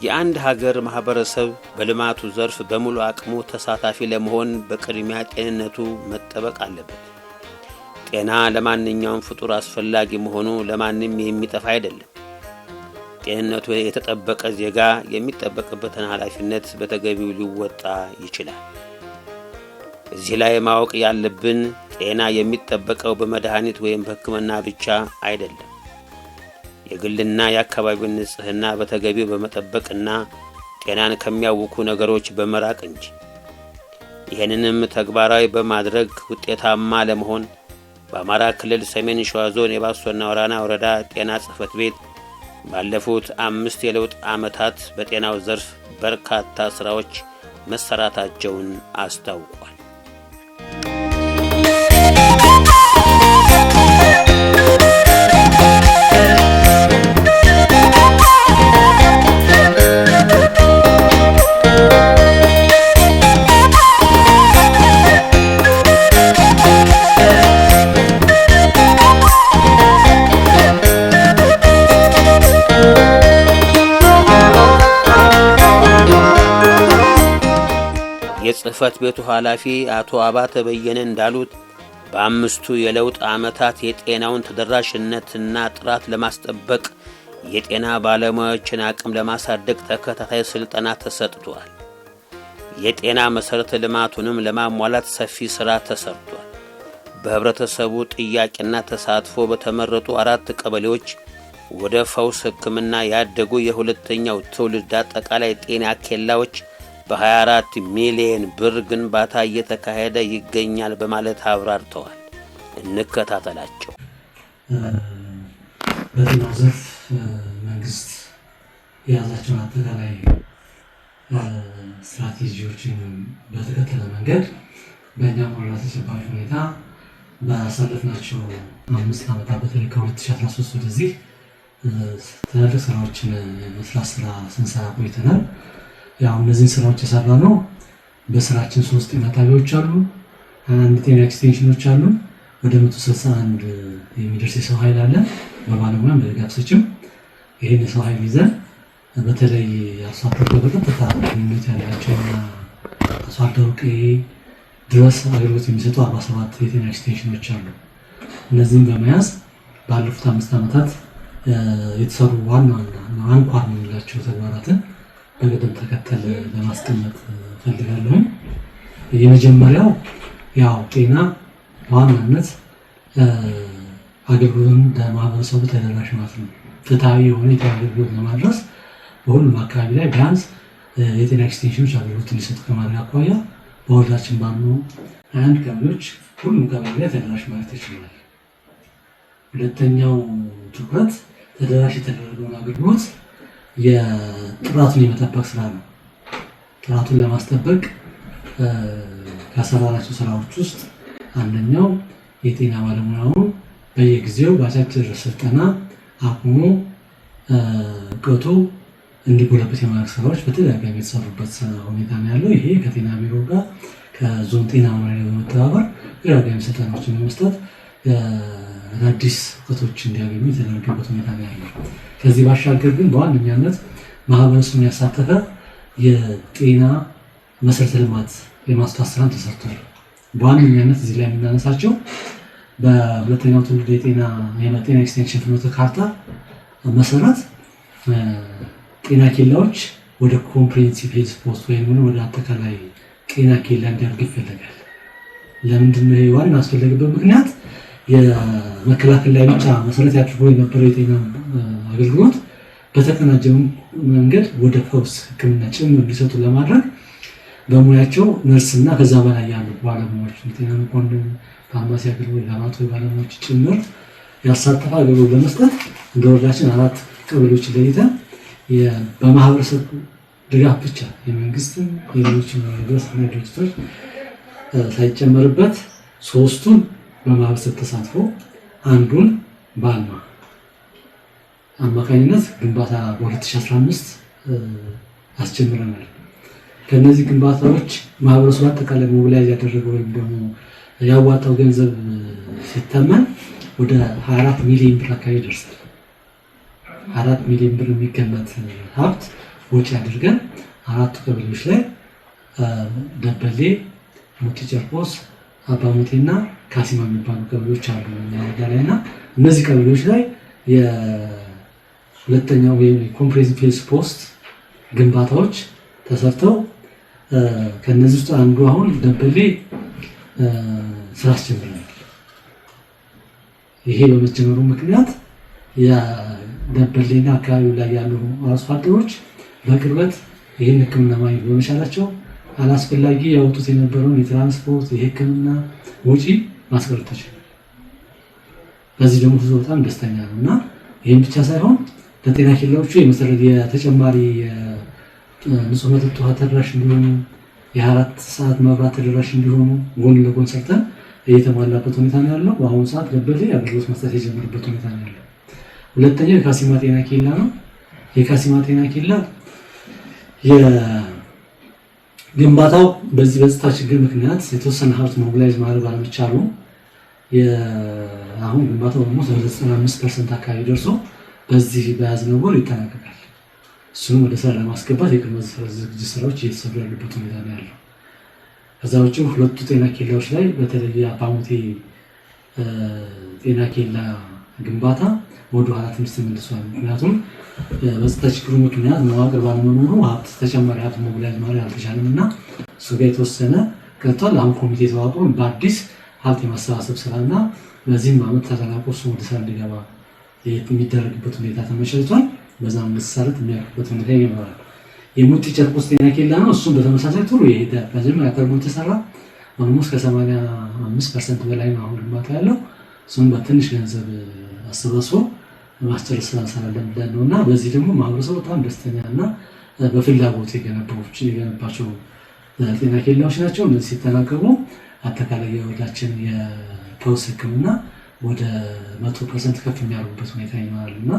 የአንድ ሀገር ማህበረሰብ በልማቱ ዘርፍ በሙሉ አቅሙ ተሳታፊ ለመሆን በቅድሚያ ጤንነቱ መጠበቅ አለበት። ጤና ለማንኛውም ፍጡር አስፈላጊ መሆኑ ለማንም የሚጠፋ አይደለም። ጤንነቱ የተጠበቀ ዜጋ የሚጠበቅበትን ኃላፊነት በተገቢው ሊወጣ ይችላል። እዚህ ላይ ማወቅ ያለብን ጤና የሚጠበቀው በመድኃኒት ወይም በሕክምና ብቻ አይደለም። የግልና የአካባቢውን ንጽህና በተገቢው በመጠበቅና ጤናን ከሚያውኩ ነገሮች በመራቅ እንጂ። ይህንንም ተግባራዊ በማድረግ ውጤታማ ለመሆን በአማራ ክልል ሰሜን ሸዋ ዞን የባሶና ወራና ወረዳ ጤና ጽሕፈት ቤት ባለፉት 5 የለውጥ ዓመታት በጤናው ዘርፍ በርካታ ስራዎች መሰራታቸውን አስታውቋል። የጽሕፈት ቤቱ ኃላፊ አቶ አባተ በየነ እንዳሉት በአምስቱ የለውጥ ዓመታት የጤናውን ተደራሽነትና ጥራት ለማስጠበቅ የጤና ባለሙያዎችን አቅም ለማሳደግ ተከታታይ ስልጠና ተሰጥቷል። የጤና መሰረተ ልማቱንም ለማሟላት ሰፊ ሥራ ተሰርቷል። በህብረተሰቡ ጥያቄና ተሳትፎ በተመረጡ 4 ቀበሌዎች ወደ ፈውስ ሕክምና ያደጉ የሁለተኛው ትውልድ አጠቃላይ ጤና ኬላዎች በ24 ሚሊዮን ብር ግንባታ እየተካሄደ ይገኛል በማለት አብራርተዋል። እንከታተላቸው። በጤናው ዘርፍ መንግስት የያዛቸውን አጠቃላይ ስትራቴጂዎችን በተከተለ መንገድ በእኛም ወረዳ ተጨባጭ ሁኔታ ባሳለፍናቸው 5 ዓመታት በተለይ ከ2013 ወደዚህ ትላልቅ ስራዎችን መስራት ስንሰራ ቆይተናል። ያው እነዚህን ስራዎች የሰራ ነው። በስራችን 3 ጤና ጣቢያዎች አሉ፣ 1 ጤና ኤክስቴንሽኖች አሉ፣ ወደ 161 የሚደርስ የሰው ኃይል አለ። በባለሙያም በድጋፍ ሰጪም ይሄን የሰው ኃይል ይዘን በተለይ አርሶ አደሩ በቀጥታ ግንኙነት ያላቸውና አርሶ አደሩ ድረስ አገልግሎት የሚሰጡ 47 የጤና ኤክስቴንሽኖች አሉ። እነዚህም በመያዝ ባለፉት 5 ዓመታት የተሰሩ ዋና አንኳር የምንላቸው ተግባራትን በቅደም ተከተል ለማስቀመጥ ፈልጋለሁ። የመጀመሪያው ያው ጤና በዋናነት አገልግሎትን ለማህበረሰቡ ተደራሽ ማለት ነው። ፍትሃዊ የሆነ የጤና አገልግሎት ለማድረስ በሁሉም አካባቢ ላይ ቢያንስ የጤና ኤክስቴንሽኖች አገልግሎት እንዲሰጡ ከማድረግ አኳያ በወረዳችን ባሉ 21 ቀበሌዎች ሁሉም ቀበሌ ላይ ተደራሽ ማለት ይችላል። ሁለተኛው ትኩረት ተደራሽ የተደረገውን አገልግሎት የጥራቱን የመጠበቅ ስራ ነው። ጥራቱን ለማስጠበቅ ከሰራናቸው ስራዎች ውስጥ አንደኛው የጤና ባለሙያውን በየጊዜው በአጫጭር ስልጠና አቁሞ እውቀቱ እንዲጎለበት የማድረግ ስራዎች በተደጋጋሚ የተሰሩበት ሁኔታ ነው ያለው። ይሄ ከጤና ቢሮ ጋር ከዞን ጤና መምሪያ በመተባበር ተደጋጋሚ ስልጠናዎችን በመስጠት አዳዲስ እውቀቶች እንዲያገኙ የተደረገበት ሁኔታ ነው ያለው። ከዚህ ባሻገር ግን በዋነኛነት ማህበረሰቡን ያሳተፈ የጤና መሰረተ ልማት የማስፋት ስራ ተሰርቷል። በዋነኛነት እዚህ ላይ የምናነሳቸው በሁለተኛው ትውልድ የጤና ኤክስቴንሽን ፍኖተ ካርታ መሰረት ጤና ኬላዎች ወደ ኮምፕሬሄንሲቭ ሄልዝ ፖስት ወይም ወደ አጠቃላይ ጤና ኬላ እንዲያድጉ ይፈልጋል። ለምንድነው ይሄ ዋና አስፈለገበት ምክንያት የመከላከል ላይ ብቻ መሰረት ያድርጎ የነበረው የጤና አገልግሎት በተቀናጀ መንገድ ወደ ፈውስ ሕክምና ጭምር እንዲሰጡ ለማድረግ በሙያቸው ነርስና ከዛ በላይ ያሉ ባለሙያዎች የጤና መኮንን፣ ፋርማሲ አገልግሎት፣ ላቦራቶሪ ባለሙያዎች ጭምር ያሳተፈ አገልግሎት ለመስጠት እንደ ወረዳችን 4 ቀበሌዎች ለይተን በማህበረሰብ ድጋፍ ብቻ የመንግስትም የሌሎችም የግብረሰናይ ድርጅቶች ሳይጨመርበት 3ቱን በማህበረሰብ ተሳትፎ አንዱን በአልማ አማካኝነት ግንባታ በ2015 አስጀምረናል። ከነዚህ ግንባታዎች ማህበረሰቡ አጠቃላይ ሞቢላይዝ ያደረገው ወይም ደግሞ ያዋጣው ገንዘብ ሲተመን ወደ 24 ሚሊዮን ብር አካባቢ ይደርሳል። 4 ሚሊዮን ብር የሚገመት ሀብት ወጪ አድርገን 4 ቀበሌዎች ላይ ደበሌ፣ ሙቲ ጨርቆስ፣ አባሙቴና ካሲማ የሚባሉ ቀበሌዎች አሉ ያለና እነዚህ ቀበሌዎች ላይ የሁለተኛው ወይም ኮምፕሬሄንሲቭ ሄልዝ ፖስት ግንባታዎች ተሰርተው ከነዚህ ውስጥ አንዱ አሁን ደበሌ ስራ አስጀምረናል። ይሄ በመጀመሩ ምክንያት የደበሌና አካባቢው ላይ ያሉ አርሶ አደሮች በቅርበት ይህን ሕክምና ማግኘት በመቻላቸው አላስፈላጊ ያወጡት የነበረውን የትራንስፖርት የሕክምና ወጪ ማስቀረት ተችሏል። በዚህ ደግሞ ብዙ በጣም ደስተኛ ነው እና ይህም ብቻ ሳይሆን ለጤና ኬላዎቹ የተጨማሪ ንጹህ መጠጥ ውሃ ተደራሽ እንዲሆኑ የ24 ሰዓት መብራት ተደራሽ እንዲሆኑ ጎን ለጎን ሰርተን እየተሟላበት ሁኔታ ነው ያለው። በአሁኑ ሰዓት ደበሌ አገልግሎት መስጠት የጀመረበት ሁኔታ ነው ያለው። ሁለተኛው የካሲማ ጤና ኬላ ነው። የካሲማ ጤና ኬላ ግንባታው በዚህ በጸጥታ ችግር ምክንያት የተወሰነ ሀብት ሞቢላይዝ ማድረግ ባለመቻሉ አሁን ግንባታው ደግሞ 95% አካባቢ ደርሶ በዚህ በያዝነው ወር ይጠናቀቃል። እሱም ወደ ስራ ለማስገባት የቅድመ ዝግጅት ስራዎች እየተሰሩ ያሉበት ሁኔታ ነው ያለው። ከዛ ውጭ ሁለቱ ጤና ኬላዎች ላይ በተለይ አባሙቴ ጤና ኬላ ግንባታ ወደ ኋላ ትንሽ ተመልሷል። ምክንያቱም በጸጥታ ችግሩ ምክንያት መዋቅር ባለመኖሩ ተጨማሪ ሀብት ሞቢላይዝ ማድረግ አልተቻለም እና እሱ ጋር የተወሰነ ቀጥቷል። አሁን ኮሚቴ ተዋቅሮ በአዲስ ሀብት የማሰባሰብ ስራና በዚህም ዓመት ተጠናቆ እሱ ወደ ስራ እንዲገባ የሚደረግበት ሁኔታ ተመቻችቷል። በዛም መሰረት የሚያልቅበት ሁኔታ ይኖራል። የሙቲ ጨርቆስ ጤና ኬላ ነው። እሱም በተመሳሳይ ጥሩ የሄደ መጀመሪያ ቀድሞ የተሰራ ኦልሞስት ከ85% በላይ ነው አሁን ግንባታ ያለው። እሱም በትንሽ ገንዘብ አሰባስቦ ማስጨረስ ስራ እንሰራለን ብለን ነው እና በዚህ ደግሞ ማህበረሰቡ በጣም ደስተኛ እና በፍላጎት የገነባቸው ጤና ኬላዎች ናቸው። እነዚህ ሲጠናቀቁ አጠቃላይ የወረዳችን የፖስት ሕክምና ወደ 100% ከፍ የሚያደርጉበት ሁኔታ ይኖራል እና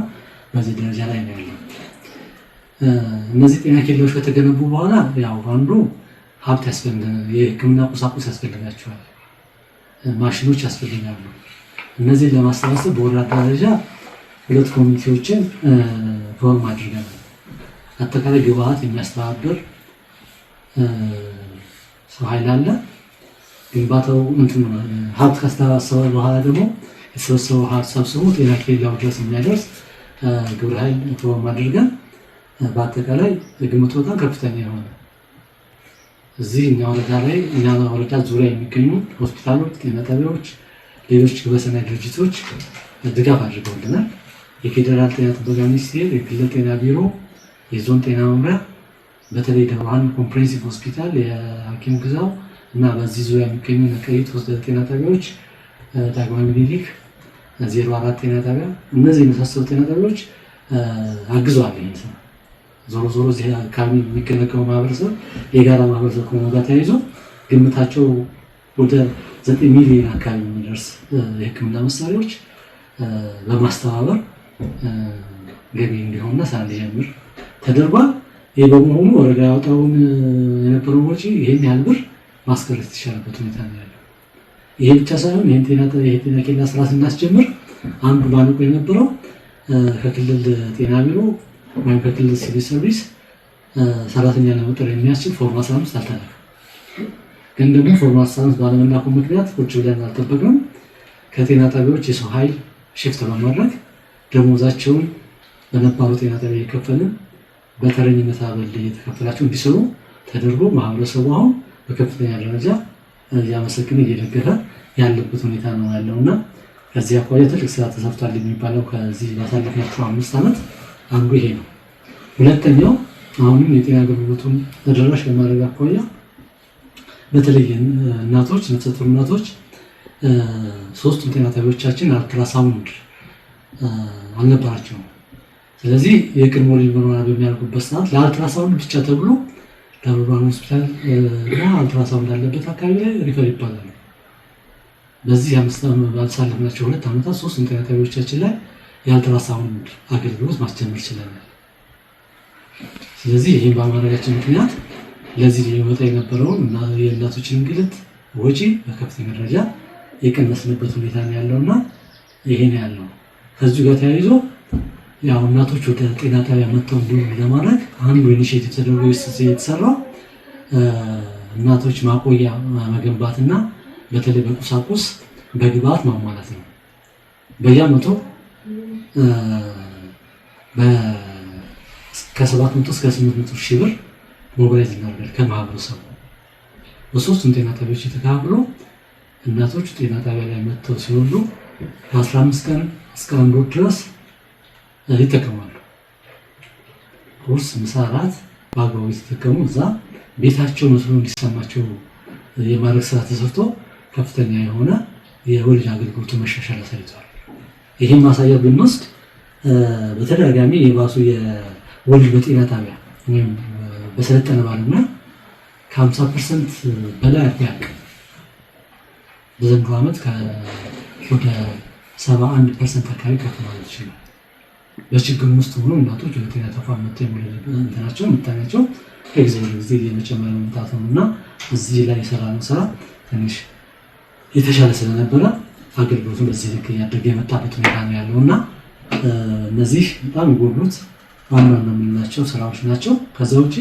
በዚህ ደረጃ ላይ ነው ያለው። እነዚህ ጤና ኬላዎች ከተገነቡ በኋላ ያው አንዱ ሀብት ያስፈልጋል፣ የሕክምና ቁሳቁስ ያስፈልጋቸዋል፣ ማሽኖች ያስፈልጋሉ። እነዚህን ለማሰባሰብ በወረዳ ደረጃ 2 ኮሚቴዎችን ፎርም አድርገናል። አጠቃላይ ግብአት የሚያስተባብር ሰው ኃይል አለ። ግንባታው ሀብት ካስተባሰበ በኋላ ደግሞ የተሰበሰበው ሀብት ሰብስቦ ጤና ኬላው ድረስ የሚያደርስ ግብረ ኃይል ፎርም አድርገን በአጠቃላይ ግምቱ በጣም ከፍተኛ የሆነ እዚህ እኛ ወረዳ ዙሪያ የሚገኙ ሆስፒታሎች፣ ጤና ጣቢያዎች፣ ሌሎች ግብረሰናይ ድርጅቶች ድጋፍ አድርገውልናል። የፌዴራል ጤና ጥበቃ ሚኒስቴር፣ የክልል ጤና ቢሮ፣ የዞን ጤና መምሪያ በተለይ ደብረ ብርሃን ኮምፕሬሄንሲቭ ሆስፒታል፣ የሐኪም ግዛው እና በዚህ ዙሪያ የሚገኙ ነቀይት ጤና ጣቢያዎች፣ ዳግማዊ ምኒልክ 04 ጤና ጣቢያ እነዚህ የመሳሰሉ ጤና ጣቢያዎች አግዘዋል። ይህን ስራ ዞሮ እዚህ አካባቢ የሚገነገው ማህበረሰብ የጋራ ማህበረሰብ ከሆነ ጋር ተያይዞ ግምታቸው ወደ 9 ሚሊዮን አካባቢ የሚደርስ የሕክምና መሳሪያዎች በማስተባበር ገቢ እንዲሆንና ስራ እንዲጀምር ተደርጓል። ይህ በመሆኑ ወረዳ ያወጣውን የነበረው ወጪ ይህን ያህል ብር ማስቀረት የተቻለበት ሁኔታ ነው ያለው። ይሄ ብቻ ሳይሆን ይህን ጤና ኬላ ስራ ስናስጀምር አንዱ ማነቆ የነበረው ከክልል ጤና ቢሮ ወይም ከክልል ሲቪል ሰርቪስ ሰራተኛ ለመቅጠር የሚያስችል ፎርም 15 አልተላከም። ግን ደግሞ ፎርም 15 ባለመላኩ ምክንያት ቁጭ ብለን አልጠበቅንም። ከጤና ጣቢያዎች የሰው ኃይል ሽፍት በማድረግ ደሞዛቸውን በነባሩ ጤና ጣቢያ የከፈልን በተረኝነት አበል እየተከፈላቸው እንዲሰሩ ተደርጎ ማህበረሰቡ አሁን በከፍተኛ ደረጃ እያመሰገነ እየደገፈ ያለበት ሁኔታ ነው ያለውና ከዚህ አኳያ ትልቅ ስራ ተሰርቷል የሚባለው ከዚህ ባሳለፍናቸው 5 ዓመት አንዱ ይሄ ነው። ሁለተኛው አሁንም የጤና አገልግሎቱን ተደራሽ ለማድረግ አኳያ በተለይ እናቶች፣ ነፍሰ ጡር እናቶች 3ቱም ጤና ጣቢያዎቻችን አልትራሳውንድ አልነበራቸውም። ስለዚህ የቅድመ ወሊድ ምርመራ በሚያደርጉበት ሰዓት ለአልትራሳውንድ ብቻ ተብሎ ደብረ ብርሃን ሆስፒታል እና አልትራሳውንድ ያለበት አካባቢ ላይ ሪፈር ይባላል። በዚህ ባሳለፍናቸው 2 ዓመታት 3ቱም ጤና ጣቢያዎቻችን ላይ የአልትራሳውንድ አገልግሎት ማስጀመር ችለናል። ስለዚህ ይህን በማድረጋችን ምክንያት ለዚህ ሊመጣ የነበረውን እና የእናቶችን እንግልት ወጪ በከፍተኛ ደረጃ የቀነስንበት ሁኔታ ነው ያለውና ይሄ ነው ያለው። ከዚሁ ጋር ተያይዞ ያው እናቶች ወደ ጤና ጣቢያ መጥተው እንዲሆኑ ለማድረግ አንዱ ኢኒሼቲቭ ተደርጎ የተሰራው እናቶች ማቆያ መገንባትና በተለይ በቁሳቁስ በግብአት ማሟላት ነው። በየዓመቱ ከ700 እስከ 800 ሺህ ብር ሞባይል እናደርጋለን ከማህበረሰቡ በሶስቱም ጤና ጣቢያዎች የተካፈሉ እናቶች ጤና ጣቢያ ላይ መጥተው ሲወልዱ በ15 ቀን እስከ 1 ወር ድረስ ይጠቀማሉ። ቁርስ፣ ምሳ፣ እራት በአግባቡ የተጠቀሙ እዛ ቤታቸው መስሎ እንዲሰማቸው የማድረግ ስራ ተሰርቶ ከፍተኛ የሆነ የወሊድ አገልግሎቱ መሻሻል አሳይቷል። ይህም ማሳያ ብንወስድ በተደጋጋሚ የባሱ የወሊድ በጤና ጣቢያ ወይም በሰለጠነ ባለሙያ ከ50% በላይ ያልቅ በዘንድሮ ዓመት ወደ 71% አካባቢ ከፍ ማለት ይችላል። በችግር ውስጥ ሆኖ እናቶች ወደ ጤና ተቋም መጥተው የሚመጣቸው ምጣኔያቸው ከጊዜ ወደ ጊዜ እየጨመረ መምጣቱ ነው እና እዚህ ላይ የሰራነው ስራ ትንሽ የተሻለ ስለነበረ አገልግሎቱን በዚህ ልክ እያደረገ የመጣበት ሁኔታ ነው ያለው እና እነዚህ በጣም የጎሉት ዋና ዋና የምንላቸው ስራዎች ናቸው። ከዛ ውጪ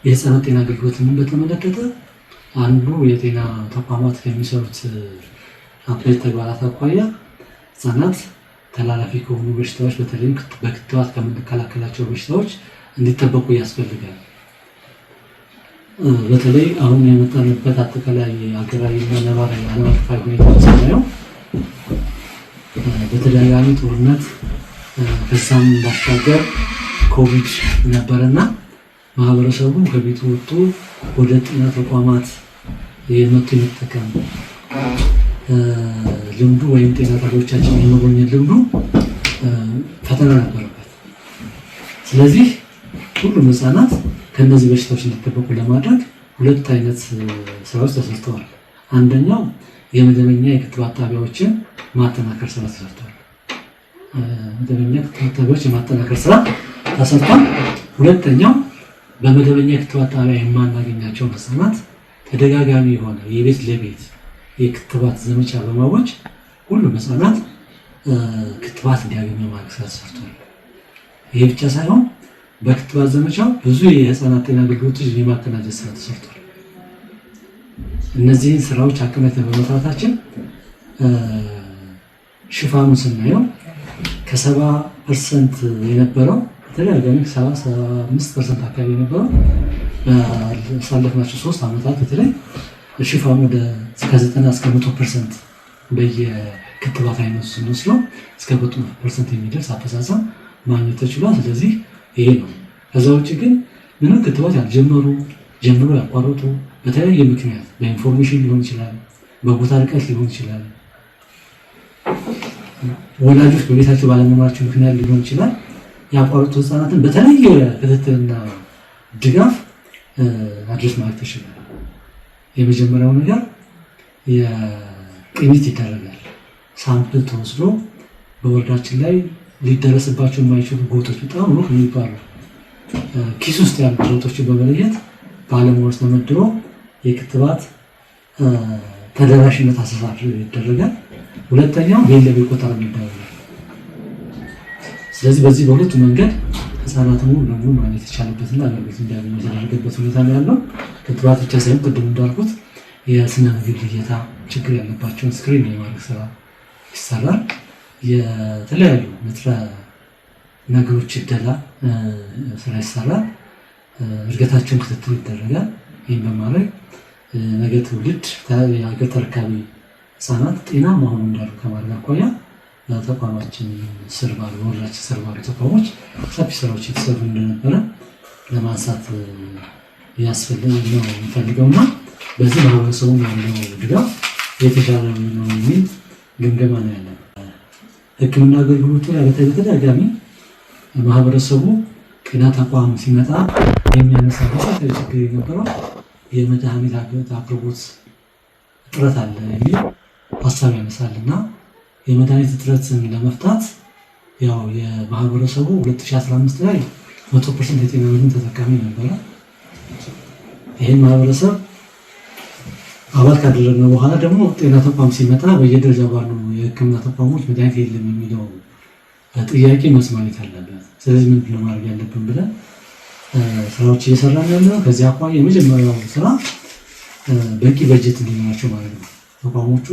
የህፃናት ጤና አገልግሎትን በተመለከተ አንዱ የጤና ተቋማት ከሚሰሩት አበይት ተግባራት አኳያ ህፃናት ተላላፊ ከሆኑ በሽታዎች በተለይም በክትባት ከምንከላከላቸው በሽታዎች እንዲጠበቁ ያስፈልጋል። በተለይ አሁን የመጣንበት አጠቃላይ ሀገራዊና ነባራዊ ዓለም አቀፋዊ ሁኔታ ስናየው በተደጋጋሚ ጦርነት ከዛም ባሻገር ኮቪድ ነበረና ማህበረሰቡ ከቤቱ ወጥቶ ወደ ጤና ተቋማት የመጡ የመጠቀም ልምዱ ወይም ጤና ጣቢያዎቻችን የመጎብኘት ልምዱ ፈተና ነበረበት። ስለዚህ ሁሉም ህፃናት ከእነዚህ በሽታዎች እንዲጠበቁ ለማድረግ ሁለት አይነት ስራዎች ተሰርተዋል። አንደኛው የመደበኛ የክትባት ጣቢያዎችን ማጠናከር ስራ ተሰርቷል። መደበኛ ክትባት ጣቢያዎች የማጠናከር ስራ ተሰርቷል። ሁለተኛው በመደበኛ የክትባት ጣቢያ የማናገኛቸውን ህፃናት ተደጋጋሚ የሆነ የቤት ለቤት የክትባት ዘመቻ በማወጅ ሁሉም ህፃናት ክትባት እንዲያገኙ ማድረግ ስራ ተሰርቷል። ይሄ ብቻ ሳይሆን በክትባት ዘመቻው ብዙ የህፃናት ጤና አገልግሎቶች የማቀናጀት ስራ ተሰርቷል። እነዚህን ስራዎች አቀናጅተን በመስራታችን ሽፋኑን ስናየው ከ70% የነበረው በተለያጋሚ 75% አካባቢ የነበረው ባሳለፍናቸው 3 ዓመታት በተለይ ሽፋኑ ወደ ከ90 እስከ 100% በየክትባት አይነቱ ስንወስደው እስከ 100% የሚደርስ አፈጻጸም ማግኘት ተችሏል። ስለዚህ ይሄ ነው። ከዛ ውጭ ግን ምንም ክትባት ያልጀመሩ ጀምሮ ያቋረጡ በተለያየ ምክንያት በኢንፎርሜሽን ሊሆን ይችላል፣ በቦታ ርቀት ሊሆን ይችላል፣ ወላጆች በቤታቸው ባለመኖራቸው ምክንያት ሊሆን ይችላል ያቋረጡ ህፃናትን በተለያየ ክትትልና ድጋፍ አድረስ ማድረግ ተችሏል። የመጀመሪያው ነገር የቅኝት ይደረጋል። ሳምፕል ተወስዶ በወረዳችን ላይ ሊደረስባቸው የማይችሉ ቦታዎች በጣም ሩቅ የሚባሉ ኪስ ውስጥ ያሉ ቦታዎችን በመለየት ባለሙያዎች ተመድበው የክትባት ተደራሽነት አሰሳር ይደረጋል። ሁለተኛው የለቤ ቆጠራ ይደረጋል። ስለዚህ በዚህ በሁለቱ መንገድ ህፃናት ሙሉ ለሙሉ ማግኘት የቻለበትና አገልግሎት እንዲያገኙ የተደረገበት ሁኔታ ነው ያለው። ክትባት ብቻ ሳይሆን ቅድም እንዳልኩት የስነ ምግብ ልየታ ችግር ያለባቸውን ስክሪን የማድረግ ስራ ይሰራል። የተለያዩ ንጥረ ነገሮች ይደላ ስራ ይሰራል። እድገታቸውን ክትትል ይደረጋል። ይህን በማድረግ ነገ ትውልድ የሀገር ተረካቢ ህፃናት ጤናማ ሆነው እንዳሉ ከማድረግ አኳያ ተቋማችን ስር ባሉ ወረዳችን ስር ባሉ ተቋሞች ሰፊ ስራዎች የተሰሩ እንደነበረ ለማንሳት ያስፈልግ ነው የሚፈልገውና በዚህ ማህበረሰቡ ያለው ድጋፍ የተሻለ ነው የሚል ግምገማ ነው ያለው። ሕክምና አገልግሎቱ ላይ በተደጋጋሚ ማህበረሰቡ ጤና ተቋም ሲመጣ የሚያነሳው ችግር የነበረው የመድኃኒት አቅርቦት እጥረት አለ የሚል ሀሳብ ያነሳልና የመድኃኒት እጥረትን ለመፍታት ያው የማህበረሰቡ 2015 ላይ 100% የጤና መድን ተጠቃሚ ነበረ። ይህን ማህበረሰብ አባል ካደረግነው በኋላ ደግሞ ጤና ተቋም ሲመጣ በየደረጃ ባሉ የህክምና ተቋሞች መድኃኒት የለም የሚለው ጥያቄ መልስ ማግኘት አለበት። ስለዚህ ምንድን ነው ማድረግ ያለብን ብለን ስራዎች እየሰራን ያለው። ከዚህ አኳያ የመጀመሪያው ስራ በቂ በጀት እንዲኖራቸው ማድረግ ነው። ተቋሞቹ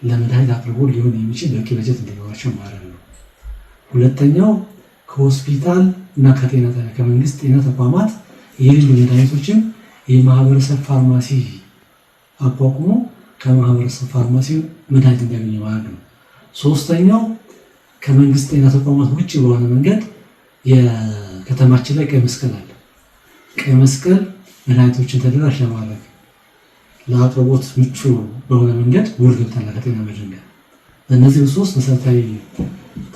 ለመድኃኒት አቅርቦት ሊሆን የሚችል በቂ በጀት እንዲኖራቸው ማድረግ ነው። ሁለተኛው ከሆስፒታል እና ከመንግስት ጤና ተቋማት የሌሉ መድኃኒቶችን የማህበረሰብ ፋርማሲ አቋቁሞ ከማህበረሰብ ፋርማሲ መድኃኒት እንዲያገኝ ማድረግ ነው። ሶስተኛው ከመንግስት ጤና ተቋማት ውጭ በሆነ መንገድ የከተማችን ላይ ቀይ መስቀል አለ። ቀይ መስቀል መድኃኒቶችን ተደራሽ ለማድረግ ለአቅርቦት ምቹ በሆነ መንገድ ውል ገብተናል ከጤና መድን ጋር። በእነዚህ ሶስት መሰረታዊ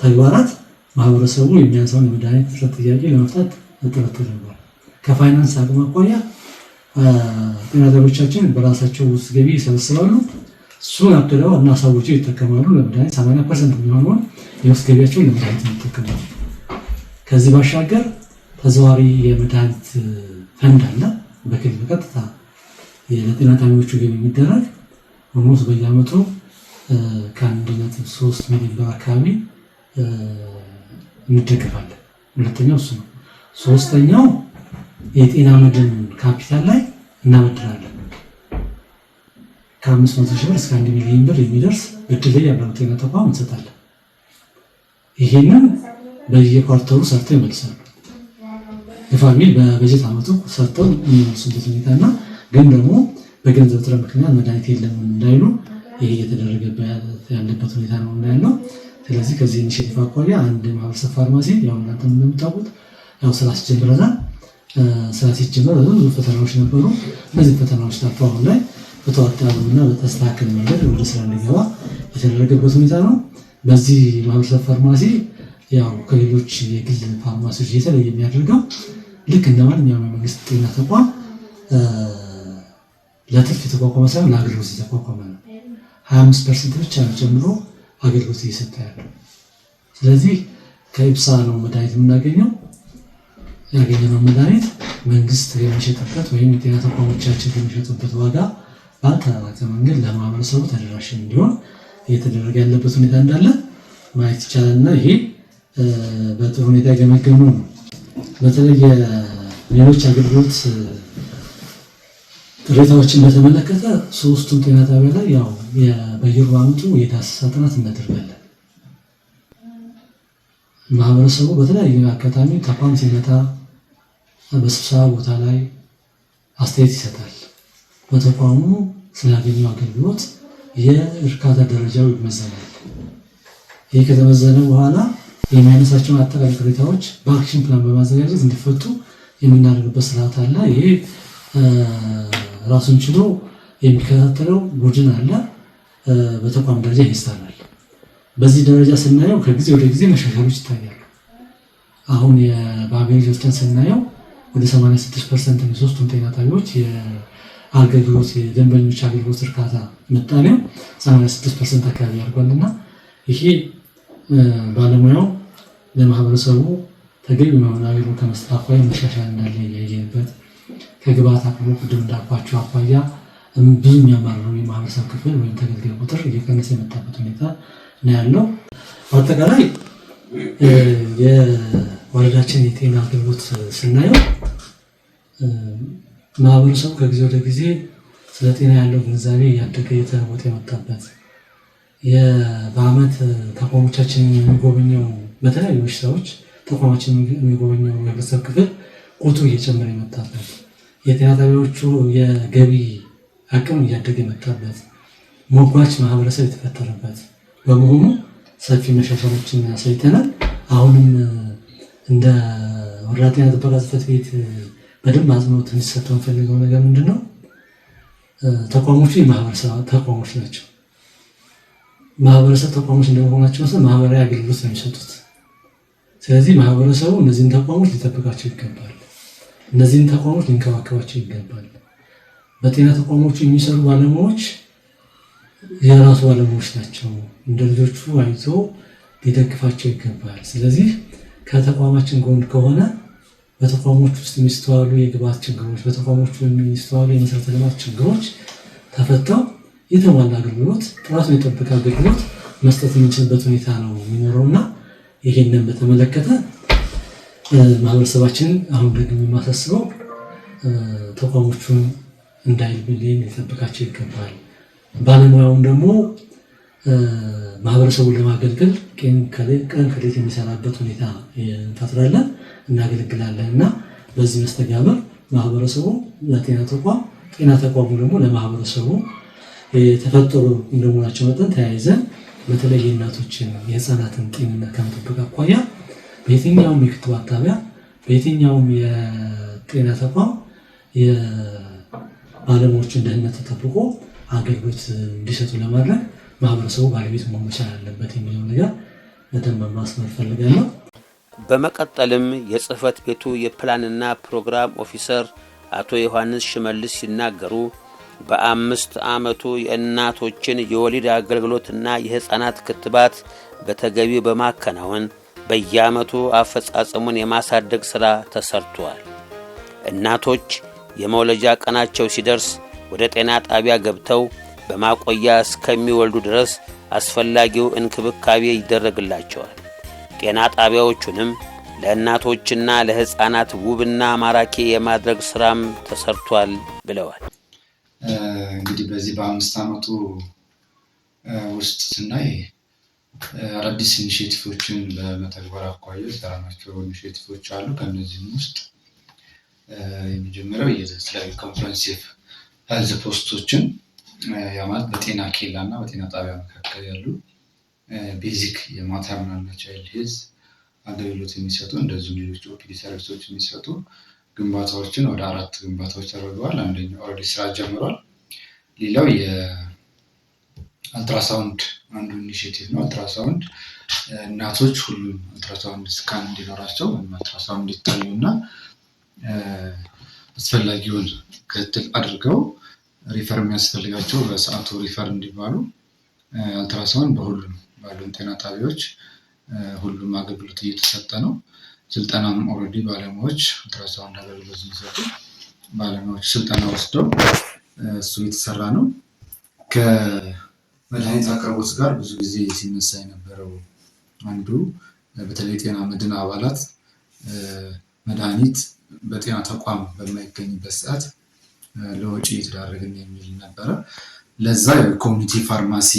ተግባራት ማህበረሰቡ የሚያንሰውን የመድኃኒት እጥረት ጥያቄ ለመፍታት ጥረት ተደርጓል። ከፋይናንስ አቅም አኳያ ጤና ጣቢያዎቻችን በራሳቸው ውስጥ ገቢ ይሰበስባሉ። እሱን አቅደው እና ሰዎቹ ይጠቀማሉ። ለመድኃኒት 80% የሚሆነውን የውስጥ ገቢያቸውን ለመድኃኒት ይጠቀማሉ። ከዚህ ባሻገር ተዘዋዋሪ የመድኃኒት ፈንድ አለ። በክልል በቀጥታ ለጤና ጣቢያዎቹ ገቢ የሚደረግ ኦልሞስት በየዓመቱ ከ1.3 ሚሊዮን ብር አካባቢ እንደግፋለን። ሁለተኛው እሱ ነው። ሶስተኛው የጤና መድን ካፒታል ላይ እናበድራለን። ከ500 ሺህ ብር እስከ 1 ሚሊዮን ብር የሚደርስ ብድር ላይ ያለው ጤና ተቋም እንሰጣለን። ይሄንን በየኳርተሩ ሰርተው ይመልሳሉ። የፋሚሊ በበጀት ዓመቱ ሰርተው የሚመልሱበት ሁኔታና ግን ደግሞ በገንዘብ እጥረት ምክንያት መድኃኒት የለም እንዳይሉ ይሄ እየተደረገበት ያለበት ሁኔታ ነው ያለው። ስለዚህ ከዚህ ኢኒሼቲቭ አኳያ አንድ ማህበረሰብ ፋርማሲ ያው እናንተም እንደምታውቁት ያው ስራ ሲጀምረናል። ስራ ሲጀምር ብዙ ፈተናዎች ነበሩ። እነዚህ ፈተናዎች ታልፈው አሁን ላይ በተዋጣና በተስተካከለ መንገድ ወደ ስራ እንዲገባ የተደረገበት ሁኔታ ነው። በዚህ ማህበረሰብ ፋርማሲ ያው ከሌሎች የግል ፋርማሲዎች የተለየ የሚያደርገው ልክ እንደማንኛውም የመንግስት ጤና ተቋም ለትርፍ የተቋቋመ ሳይሆን ለአገልግሎት የተቋቋመ ነው። 25% ብቻ ጨምሮ አገልግሎት እየሰጠ ያለው። ስለዚህ ከኢብሳ ነው መድኃኒት የምናገኘው። ያገኘነው መድኃኒት መንግስት የሚሸጥበት ወይም የጤና ተቋሞቻችን የሚሸጡበት ዋጋ ባልተናነሰ መንገድ ለማህበረሰቡ ተደራሽ እንዲሆን እየተደረገ ያለበት ሁኔታ እንዳለ ማየት ይቻላልና ይሄ በጥሩ ሁኔታ የገመገምነው ነው። በተለይ ሌሎች አገልግሎት ቅሬታዎችን በተመለከተ ሶስቱም ጤና ጣቢያ ላይ ያው በየሩብ ዓመቱ የዳሰሳ ጥናት እናደርጋለን። ማህበረሰቡ በተለያዩ አጋጣሚ ተቋም ሲመጣ በስብሰባ ቦታ ላይ አስተያየት ይሰጣል። በተቋሙ ስላገኘው አገልግሎት የእርካታ ደረጃው ይመዘናል። ይህ ከተመዘነ በኋላ የሚያነሳቸውን አጠቃላይ ቅሬታዎች በአክሽን ፕላን በማዘጋጀት እንዲፈቱ የምናደርግበት ስርዓት አለ። ይሄ ራሱን ችሎ የሚከታተለው ቡድን አለ። በተቋም ደረጃ ይሰራል። በዚህ ደረጃ ስናየው ከጊዜ ወደ ጊዜ መሻሻሎች ይታያሉ። አሁን በአቬሬጅ ወስደን ስናየው ወደ 86% የሶስቱም ጤና ጣቢያዎች የአገልግሎት የደንበኞች አገልግሎት እርካታ ምጣኔው 86% አካባቢ ያድርጓልና ይሄ ባለሙያው ለማህበረሰቡ ተገቢ የሆነ አገልግሎት ከመስጠት አኳያ መሻሻል እንዳለ ያየንበት፣ ከግብአት አቅርቦት ቅድም እንዳልኳቸው አኳያ ብዙ የሚያማርረው የማህበረሰብ ክፍል ወይም ተገልጋይ ቁጥር እየቀነሰ የመጣበት ሁኔታ ነው ያለው። በአጠቃላይ የወረዳችን የጤና አገልግሎት ስናየው ማህበረሰቡ ከጊዜ ወደ ጊዜ ስለ ጤና ያለው ግንዛቤ እያደገ እየተለወጠ የመጣበት በአመት ተቋሞቻችን የሚጎበኘው በተለያዩ በሽታዎች ተቋማችን የሚጎበኘው የህብረተሰብ ክፍል ቁጥሩ እየጨመረ የመጣበት የጤና ጣቢያዎቹ የገቢ አቅም እያደገ የመጣበት ሞጓች ማህበረሰብ የተፈጠረበት በመሆኑ ሰፊ መሻሻሎችን አሳይተናል። አሁንም እንደ ወረዳ ጤና ጥበቃ ጽሕፈት ቤት በደንብ አጽንኦት እንዲሰጠው የምፈልገው ነገር ምንድነው? ተቋሞቹ የማህበረሰብ ተቋሞች ናቸው። ማህበረሰብ ተቋሞች እንደመሆናቸው መሰል ማህበራዊ አገልግሎት ነው የሚሰጡት። ስለዚህ ማህበረሰቡ እነዚህን ተቋሞች ሊጠብቃቸው ይገባል። እነዚህን ተቋሞች ሊንከባከባቸው ይገባል። በጤና ተቋሞቹ የሚሰሩ ባለሙያዎች የራሱ ባለሙያዎች ናቸው። እንደ ልጆቹ አይቶ ሊደግፋቸው ይገባል። ስለዚህ ከተቋማችን ጎን ከሆነ በተቋሞች ውስጥ የሚስተዋሉ የግብዓት ችግሮች፣ በተቋሞች የሚስተዋሉ የመሰረተ ልማት ችግሮች ተፈተው የተሟላ አገልግሎት ጥራቱን የጠበቀ አገልግሎት መስጠት የምንችልበት ሁኔታ ነው የሚኖረውና ይሄንን በተመለከተ ማህበረሰባችን አሁን ደግሞ የማሳስበው ተቋሞቹን እንዳይልብልን ሊጠብቃቸው ይገባል። ባለሙያውም ደግሞ ማህበረሰቡን ለማገልገል ቀን ከሌት የሚሰራበት ሁኔታ እንፈጥራለን፣ እናገለግላለን እና በዚህ መስተጋብር ማህበረሰቡ ለጤና ተቋም፣ ጤና ተቋሙ ደግሞ ለማህበረሰቡ የተፈጠሩ እንደመሆናቸው መጠን ተያይዘን በተለይ የእናቶችን የህፃናትን ጤንነት ከመጠበቅ አኳያ በየትኛውም የክትባት ጣቢያ በየትኛውም የጤና ተቋም የባለሙያዎችን ደህንነት ተጠብቆ አገልግሎት እንዲሰጡ ለማድረግ ማህበረሰቡ ባለቤት መሆን መቻል አለበት የሚለው ነገር በደንብ ማስመር ፈልጋለሁ። በመቀጠልም የጽህፈት ቤቱ የፕላንና ፕሮግራም ኦፊሰር አቶ ዮሐንስ ሽመልስ ሲናገሩ በ5 ዓመቱ የእናቶችን የወሊድ አገልግሎትና የህፃናት ክትባት በተገቢው በማከናወን በየዓመቱ አፈጻጸሙን የማሳደግ ሥራ ተሰርቷል። እናቶች የመውለጃ ቀናቸው ሲደርስ ወደ ጤና ጣቢያ ገብተው በማቆያ እስከሚወልዱ ድረስ አስፈላጊው እንክብካቤ ይደረግላቸዋል። ጤና ጣቢያዎቹንም ለእናቶችና ለህፃናት ውብና ማራኪ የማድረግ ሥራም ተሰርቷል ብለዋል። እንግዲህ በዚህ በ5 ዓመቱ ውስጥ ስናይ አዳዲስ ኢኒሼቲቮችን በመተግበር አኳያ የሰራናቸው ኢኒሼቲቮች አሉ። ከነዚህም ውስጥ የመጀመሪያው የተለያዩ ኮምፕሬሄንሲቭ ሄልዝ ፖስቶችን ያማት በጤና ኬላ እና በጤና ጣቢያ መካከል ያሉ ቤዚክ የማተርናል እና ቻይልድ ሄልዝ አገልግሎት የሚሰጡ እንደዚሁም ሌሎች ኦፒዲ ሰርቪሶች የሚሰጡ ግንባታዎችን ወደ 4 ግንባታዎች ተደርገዋል። አንደኛው ኦልሬዲ ስራ ጀምሯል። ሌላው የአልትራሳውንድ አንዱ ኢኒሼቲቭ ነው። አልትራሳውንድ እናቶች ሁሉም አልትራሳውንድ ስካን እንዲኖራቸው ወይም አልትራሳውንድ እንዲታዩና አስፈላጊውን ክትትል አድርገው ሪፈር የሚያስፈልጋቸው በሰዓቱ ሪፈር እንዲባሉ አልትራሳውንድ በሁሉም ባሉን ጤና ጣቢያዎች ሁሉም አገልግሎት እየተሰጠ ነው። ስልጠናም ኦልሬዲ ባለሙያዎች አልትራሳውንድ አገልግሎት እንዲሰጡ ባለሙያዎች ስልጠና ወስደው እሱ የተሰራ ነው። ከመድኃኒት አቅርቦት ጋር ብዙ ጊዜ ሲነሳ የነበረው አንዱ በተለይ ጤና መድን አባላት መድኃኒት በጤና ተቋም በማይገኝበት ሰዓት ለወጪ የተዳረግን የሚል ነበረ። ለዛ የኮሚኒቲ ፋርማሲ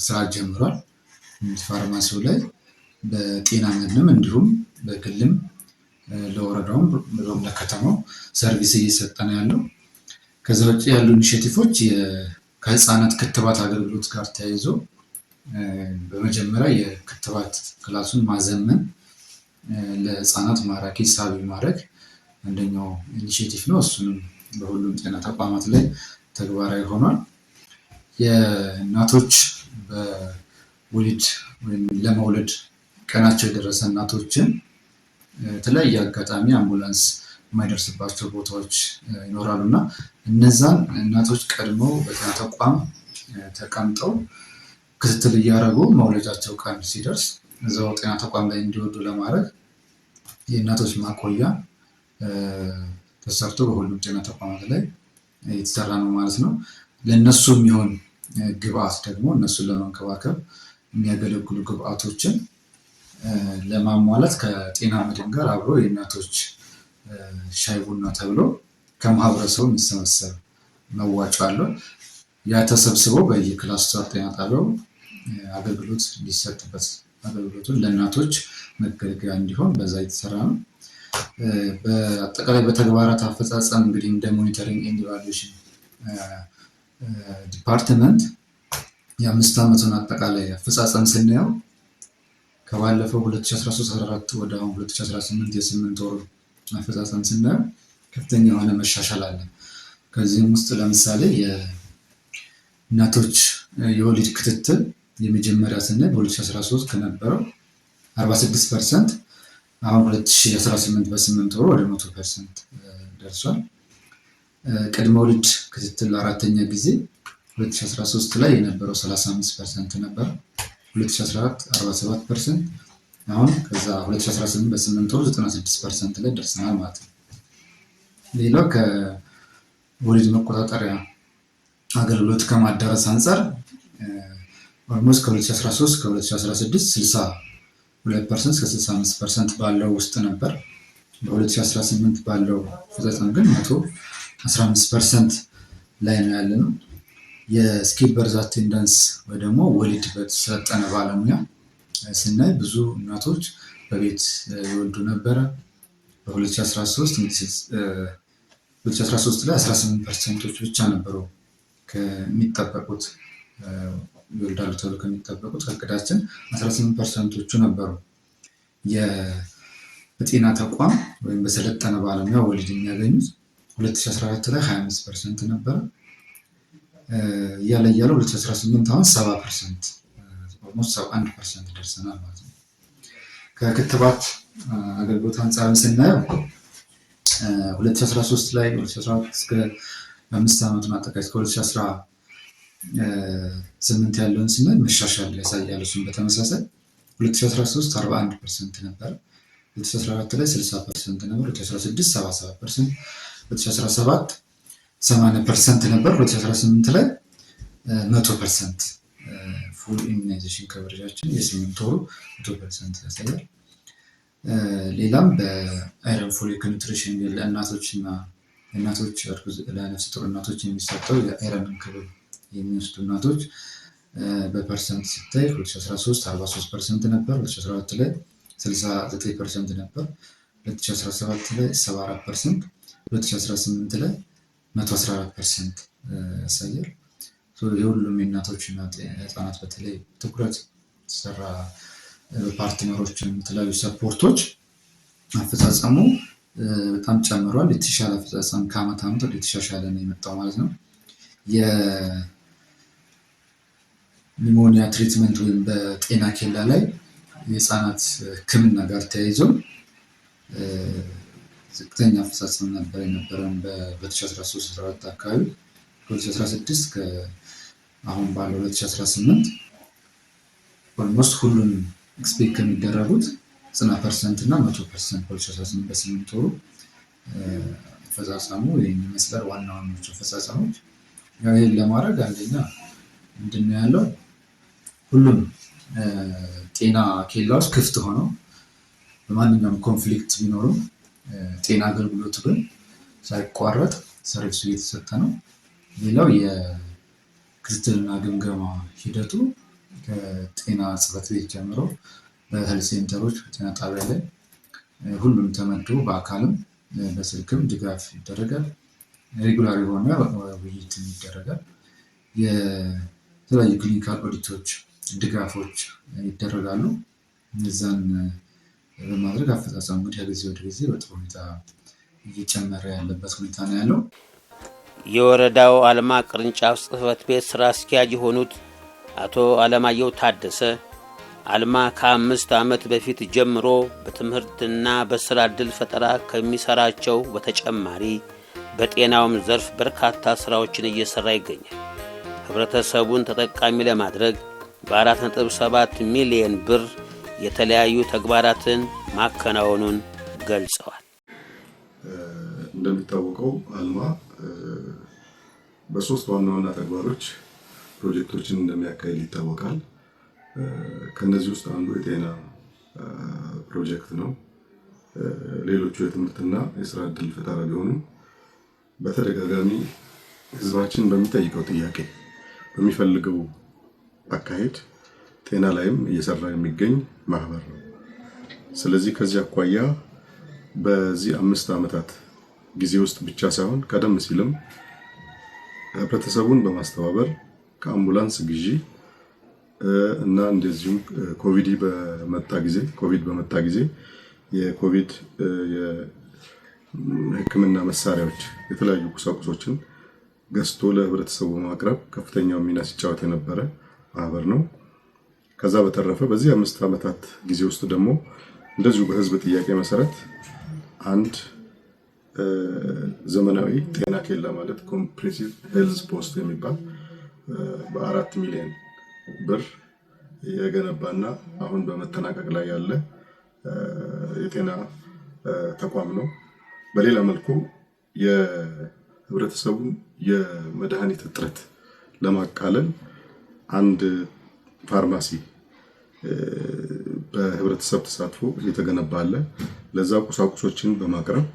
ስራ ጀምሯል። ፋርማሲው ላይ በጤና መድንም እንዲሁም በግልም ለወረዳውም ብሎም ለከተማው ሰርቪስ እየሰጠ ነው ያለው። ከዛ ውጭ ያሉ ኢኒሼቲቮች ከህፃናት ክትባት አገልግሎት ጋር ተያይዞ በመጀመሪያ የክትባት ክላሱን ማዘመን ለህፃናት ማራኪ ሳቢ ማድረግ አንደኛው ኢኒሼቲቭ ነው። እሱንም በሁሉም ጤና ተቋማት ላይ ተግባራዊ ሆኗል። የእናቶች በወሊድ ወይም ለመውለድ ቀናቸው የደረሰ እናቶችን የተለያየ አጋጣሚ አምቡላንስ የማይደርስባቸው ቦታዎች ይኖራሉ እና እነዛን እናቶች ቀድመው በጤና ተቋም ተቀምጠው ክትትል እያደረጉ መውለጃቸው ቀን ሲደርስ እዛው ጤና ተቋም ላይ እንዲወዱ ለማድረግ የእናቶች ማቆያ ተሰርቶ በሁሉም ጤና ተቋማት ላይ የተሰራ ነው ማለት ነው። ለእነሱ የሚሆን ግብአት ደግሞ እነሱን ለመንከባከብ የሚያገለግሉ ግብአቶችን ለማሟላት ከጤና መድን ጋር አብሮ የእናቶች ሻይ ቡና ተብሎ ከማህበረሰቡ የሚሰበሰብ መዋጮ አለው። ያ ተሰብስበው በየክላስተር ጤና ጣቢያው አገልግሎት እንዲሰጥበት አገልግሎቱን ለእናቶች መገልገያ እንዲሆን በዛ የተሰራ ነው። በአጠቃላይ በተግባራት አፈጻጸም እንግዲህ እንደ ሞኒተሪንግ ኤንድ ኢቫሉዌሽን ዲፓርትመንት የ5 ዓመቱን አጠቃላይ አፈጻጸም ስናየው ከባለፈው 2013/14 ወደ አሁን 2018 የ8 ወር አፈጻጸም ስናየው ከፍተኛ የሆነ መሻሻል አለ። ከዚህም ውስጥ ለምሳሌ የእናቶች የወሊድ ክትትል የመጀመሪያ ስናይ በ2013 ከነበረው 46% አሁን 2018 በ8 ወር ወደ 100% ደርሷል። ቅድመ ወሊድ ክትትል አራተኛ ጊዜ 2013 ላይ የነበረው 35% ነበር። 2014 47%፣ አሁን ከዛ 2018 በ8 ወር 96% ላይ ደርሰናል ማለት ነው። ሌላው ከወሊድ መቆጣጠሪያ አገልግሎት ከማዳረስ አንጻር ኦልሞስት ከ2013 ከ2016 62% እስከ 65% ባለው ውስጥ ነበር። በ2018 ባለው አፈጻጸም ግን 115% ላይ ነው ያለነው። የስኪል በርዝ አቴንዳንስ ወይ ደግሞ ወሊድ በተሰለጠነ ባለሙያ ስናይ ብዙ እናቶች በቤት ይወልዱ ነበረ። በ2013 ላይ 18% ብቻ ነበሩ ከሚጠበቁት ይወልዳሉ ተብሎ ከሚጠበቁት እቅዳችን 18%ዎቹ ነበሩ በጤና ተቋም ወይም በሰለጠነ ባለሙያ ወሊድ የሚያገኙት። 2014 ላይ 25% ነበረ። እያለ 2018 አሁን 70% ኦልሞስት 71% ደርሰናል ማለት ነው። ከክትባት አገልግሎት አንጻር ስናየው 2013 ላይ 2014 እስከ 5 ዓመቱን አጠቃላይ እስከ 2018 ያለውን ስናይ መሻሻል ያሳያል። እሱም በተመሳሳይ 2013 41% ነበር፣ 2014 ላይ 60% ነበር፣ 2016 77%፣ 2017 80% ነበር፣ 2018 ላይ 100% ፉል ኢሚዩናይዜሽን ከቨሬጃችን የ8 ወሩ 100% ያሳያል። ሌላም በአይረን ፎሊክ ኒውትሪሽን ለእናቶችና ለነፍሰ ጡር እናቶች የሚሰጠው የአይረን ክብር የሚወስዱ እናቶች በፐርሰንት ሲታይ 2013 43% ነበር፣ 2014 ላይ 69% ነበር፣ 2017 ላይ 74%፣ 2018 ላይ 114% ያሳያል። የሁሉም የእናቶችና ህፃናት በተለይ ትኩረት የተሰራ ፓርትነሮችን የተለያዩ ሰፖርቶች አፈጻጸሙ በጣም ጨምሯል። የተሻለ አፈጻጸም ከአመት ዓመት ወደ የተሻሻለ ነው የመጣው ማለት ነው። የኒሞኒያ ትሪትመንት ወይም በጤና ኬላ ላይ የህፃናት ህክምና ጋር ተያይዞ ዝቅተኛ አፈጻጸም ነበር የነበረን በ2013 አካባቢ። 2016 አሁን ባለው 2018 ኦልሞስት ሁሉም ኤክስፔክት ከሚደረጉት 90% እና 100% 2018 በ8 ወሩ አፈጻጸሙ ይህን ይመስላል። ዋና ዋናዎቹ አፈጻጸሞች ይህን ለማድረግ አንደኛ ምንድነው ያለው ሁሉም ጤና ኬላዎች ክፍት ሆነው በማንኛውም ኮንፍሊክት ቢኖሩም ጤና አገልግሎቱ ግን ሳይቋረጥ ሰርቪሱ እየተሰጠ ነው። ሌላው የክትትልና ግምገማ ሂደቱ ከጤና ጽሕፈት ቤት ጀምሮ በሄልዝ ሴንተሮች በጤና ጣቢያ ላይ ሁሉም ተመድቦ በአካልም በስልክም ድጋፍ ይደረጋል። ሬጉላር የሆነ ውይይትም ይደረጋል። የተለያዩ ክሊኒካል ኦዲቶች ድጋፎች ይደረጋሉ። እነዛን በማድረግ አፈጻጸሙ እንግዲህ ከጊዜ ወደ ጊዜ በጥሩ ሁኔታ እየጨመረ ያለበት ሁኔታ ነው ያለው። የወረዳው አልማ ቅርንጫፍ ጽሕፈት ቤት ስራ አስኪያጅ የሆኑት አቶ አለማየሁ ታደሰ አልማ ከ5 ዓመት በፊት ጀምሮ በትምህርትና በስራ ዕድል ፈጠራ ከሚሰራቸው በተጨማሪ በጤናውም ዘርፍ በርካታ ስራዎችን እየሰራ ይገኛል። ህብረተሰቡን ተጠቃሚ ለማድረግ በ4.7 ሚሊዮን ብር የተለያዩ ተግባራትን ማከናወኑን ገልጸዋል። እንደሚታወቀው አልማ በሶስት ዋና ዋና ተግባሮች ፕሮጀክቶችን እንደሚያካሂድ ይታወቃል። ከነዚህ ውስጥ አንዱ የጤና ፕሮጀክት ነው። ሌሎቹ የትምህርትና የስራ ዕድል ፈጠራ ቢሆኑም በተደጋጋሚ ህዝባችን በሚጠይቀው ጥያቄ በሚፈልገው አካሄድ ጤና ላይም እየሰራ የሚገኝ ማህበር ነው። ስለዚህ ከዚህ አኳያ በዚህ 5 ዓመታት ጊዜ ውስጥ ብቻ ሳይሆን ቀደም ሲልም ህብረተሰቡን በማስተባበር ከአምቡላንስ ግዢ እና እንደዚሁም ኮቪድ በመጣ ጊዜ የኮቪድ የህክምና መሳሪያዎች የተለያዩ ቁሳቁሶችን ገዝቶ ለህብረተሰቡ ማቅረብ ከፍተኛው ሚና ሲጫወት የነበረ ማህበር ነው። ከዛ በተረፈ በዚህ 5 ዓመታት ጊዜ ውስጥ ደግሞ እንደዚሁ በህዝብ ጥያቄ መሰረት አንድ ዘመናዊ ጤና ኬላ ማለት ኮምፕሬሲቭ ሄልዝ ፖስት የሚባል በ4 ሚሊዮን ብር የገነባና አሁን በመጠናቀቅ ላይ ያለ የጤና ተቋም ነው። በሌላ መልኩ የህብረተሰቡን የመድኃኒት እጥረት ለማቃለል አንድ ፋርማሲ በህብረተሰብ ተሳትፎ እየተገነባ አለ። ለዛ ቁሳቁሶችን በማቅረብ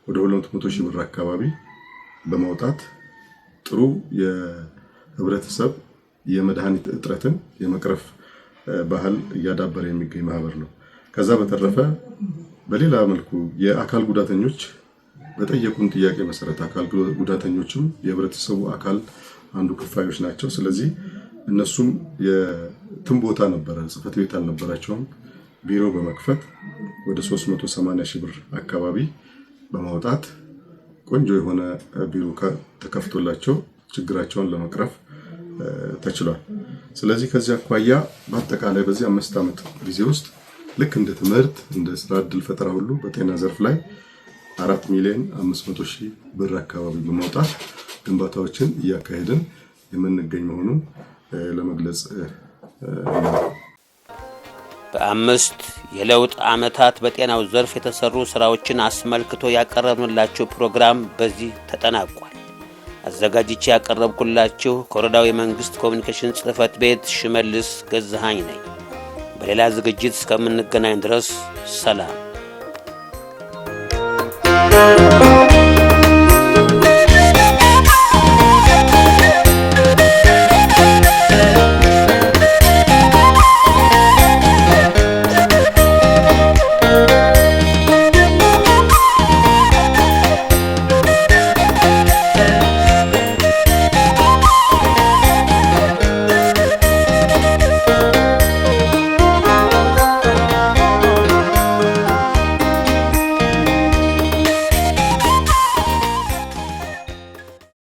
ወደ 200 ሺህ ብር አካባቢ በማውጣት ጥሩ የህብረተሰብ የመድኃኒት እጥረትን የመቅረፍ ባህል እያዳበረ የሚገኝ ማህበር ነው። ከዛ በተረፈ በሌላ መልኩ የአካል ጉዳተኞች በጠየቁን ጥያቄ መሰረት አካል ጉዳተኞችም የህብረተሰቡ አካል አንዱ ክፋዮች ናቸው። ስለዚህ እነሱም የትም ቦታ ነበረ ጽህፈት ቤት አልነበራቸውም። ቢሮ በመክፈት ወደ 380 ሺህ ብር አካባቢ በማውጣት ቆንጆ የሆነ ቢሮ ተከፍቶላቸው ችግራቸውን ለመቅረፍ ተችሏል። ስለዚህ ከዚህ አኳያ በአጠቃላይ በዚህ 5 ዓመት ጊዜ ውስጥ ልክ እንደ ትምህርት እንደ ስራ ዕድል ፈጠራ ሁሉ በጤና ዘርፍ ላይ 4,500,000 ብር አካባቢ በማውጣት ግንባታዎችን እያካሄድን የምንገኝ መሆኑን ለመግለጽ በ5 የለውጥ ዓመታት በጤናው ዘርፍ የተሰሩ ስራዎችን አስመልክቶ ያቀረብንላችሁ ፕሮግራም በዚህ ተጠናቋል። አዘጋጅቼ ያቀረብኩላችሁ ከወረዳው የመንግስት ኮሙኒኬሽን ጽህፈት ቤት ሽመልስ ገዛሃኝ ነኝ። በሌላ ዝግጅት እስከምንገናኝ ድረስ ሰላም።